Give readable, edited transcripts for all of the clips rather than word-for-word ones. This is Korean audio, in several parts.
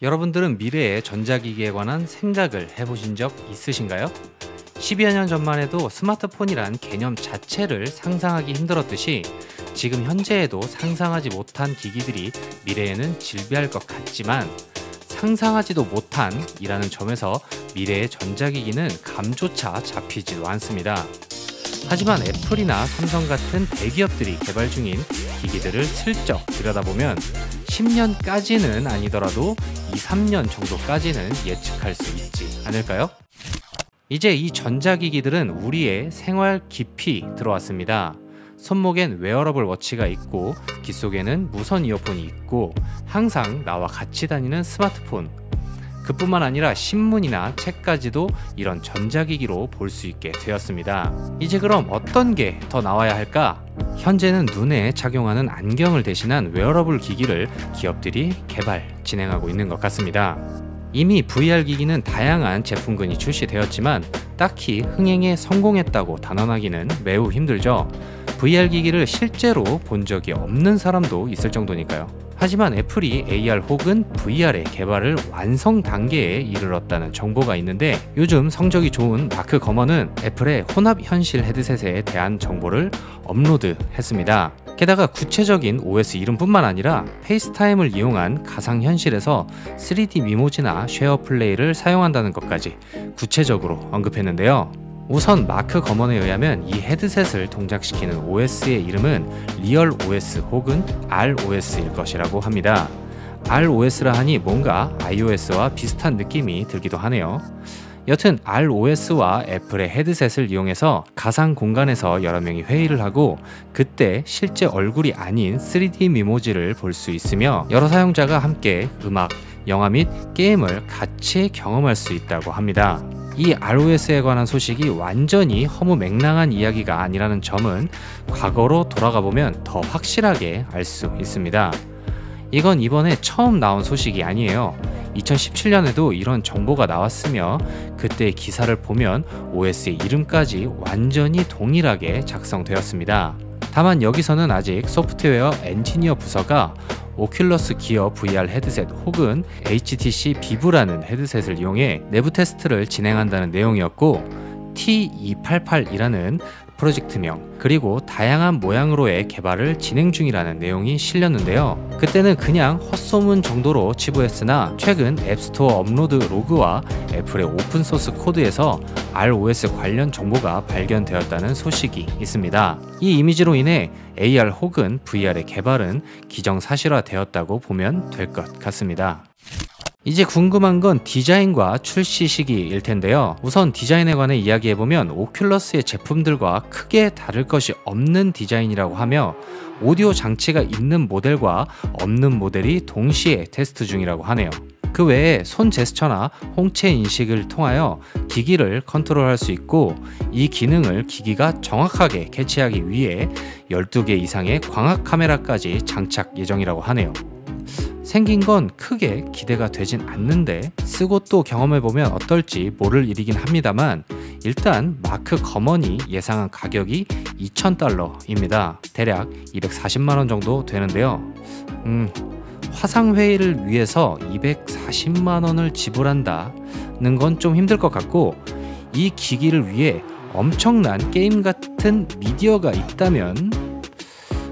여러분들은 미래의 전자기기에 관한 생각을 해보신 적 있으신가요? 10여 년 전만 해도 스마트폰이란 개념 자체를 상상하기 힘들었듯이 지금 현재에도 상상하지 못한 기기들이 미래에는 질비할 것 같지만 상상하지도 못한 이라는 점에서 미래의 전자기기는 감조차 잡히지도 않습니다. 하지만 애플이나 삼성 같은 대기업들이 개발 중인 기기들을 슬쩍 들여다보면 10년까지는 아니더라도 2, 3년 정도까지는 예측할 수 있지 않을까요? 이제 이 전자기기들은 우리의 생활 깊이 들어왔습니다. 손목엔 웨어러블 워치가 있고 귀 속에는 무선 이어폰이 있고 항상 나와 같이 다니는 스마트폰, 그뿐만 아니라 신문이나 책까지도 이런 전자기기로 볼 수 있게 되었습니다. 이제 그럼 어떤 게 더 나와야 할까? 현재는 눈에 착용하는 안경을 대신한 웨어러블 기기를 기업들이 개발, 진행하고 있는 것 같습니다. 이미 VR 기기는 다양한 제품군이 출시되었지만 딱히 흥행에 성공했다고 단언하기는 매우 힘들죠. VR 기기를 실제로 본 적이 없는 사람도 있을 정도니까요. 하지만 애플이 AR 혹은 VR의 개발을 완성 단계에 이르렀다는 정보가 있는데 요즘 성적이 좋은 마크 거먼은 애플의 혼합현실 헤드셋에 대한 정보를 업로드했습니다. 게다가 구체적인 OS 이름뿐만 아니라 페이스타임을 이용한 가상현실에서 3D 미모지나 쉐어플레이를 사용한다는 것까지 구체적으로 언급했는데요. 우선 마크 거먼에 의하면 이 헤드셋을 동작시키는 OS의 이름은 리얼 OS 혹은 ROS일 것이라고 합니다. ROS라 하니 뭔가 iOS와 비슷한 느낌이 들기도 하네요. 여튼 ROS와 애플의 헤드셋을 이용해서 가상 공간에서 여러 명이 회의를 하고 그때 실제 얼굴이 아닌 3D 미모지를 볼 수 있으며 여러 사용자가 함께 음악, 영화 및 게임을 같이 경험할 수 있다고 합니다. 이 ROS에 관한 소식이 완전히 허무맹랑한 이야기가 아니라는 점은 과거로 돌아가 보면 더 확실하게 알 수 있습니다. 이건 이번에 처음 나온 소식이 아니에요. 2017년에도 이런 정보가 나왔으며 그때 기사를 보면 OS의 이름까지 완전히 동일하게 작성되었습니다. 다만 여기서는 아직 소프트웨어 엔지니어 부서가 오큘러스 기어 VR 헤드셋 혹은 HTC 비브라는 헤드셋을 이용해 내부 테스트를 진행한다는 내용이었고 T288이라는 프로젝트명 그리고 다양한 모양으로의 개발을 진행 중이라는 내용이 실렸는데요. 그때는 그냥 헛소문 정도로 치부했으나 최근 앱스토어 업로드 로그와 애플의 오픈소스 코드에서 ROS 관련 정보가 발견되었다는 소식이 있습니다. 이 이미지로 인해 AR 혹은 VR의 개발은 기정사실화되었다고 보면 될 것 같습니다. 이제 궁금한 건 디자인과 출시 시기일 텐데요. 우선 디자인에 관해 이야기해보면 오큘러스의 제품들과 크게 다를 것이 없는 디자인이라고 하며 오디오 장치가 있는 모델과 없는 모델이 동시에 테스트 중이라고 하네요. 그 외에 손 제스처나 홍채 인식을 통하여 기기를 컨트롤할 수 있고 이 기능을 기기가 정확하게 캐치하기 위해 12개 이상의 광학 카메라까지 장착 예정이라고 하네요. 생긴 건 크게 기대가 되진 않는데 쓰고 또 경험해보면 어떨지 모를 일이긴 합니다만 일단 마크 거먼이 예상한 가격이 $2,000입니다. 대략 240만원 정도 되는데요. 화상회의를 위해서 240만원을 지불한다는 건 좀 힘들 것 같고 이 기기를 위해 엄청난 게임 같은 미디어가 있다면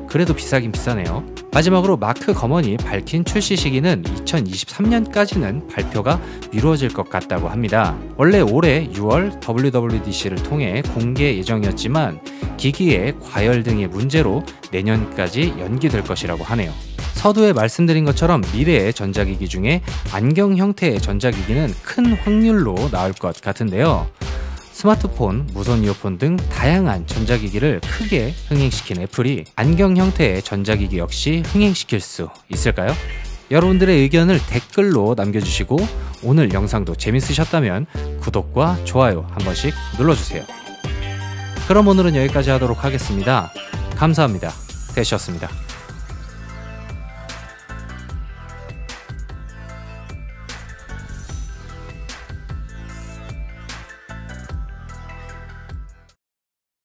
그래도 비싸긴 비싸네요. 마지막으로 마크 거먼이 밝힌 출시 시기는 2023년까지는 발표가 미뤄질 것 같다고 합니다. 원래 올해 6월 WWDC를 통해 공개 예정이었지만 기기의 과열 등의 문제로 내년까지 연기될 것이라고 하네요. 서두에 말씀드린 것처럼 미래의 전자기기 중에 안경 형태의 전자기기는 큰 확률로 나올 것 같은데요. 스마트폰, 무선 이어폰 등 다양한 전자기기를 크게 흥행시킨 애플이 안경 형태의 전자기기 역시 흥행시킬 수 있을까요? 여러분들의 의견을 댓글로 남겨주시고 오늘 영상도 재밌으셨다면 구독과 좋아요 한 번씩 눌러주세요. 그럼 오늘은 여기까지 하도록 하겠습니다. 감사합니다. 대시였습니다.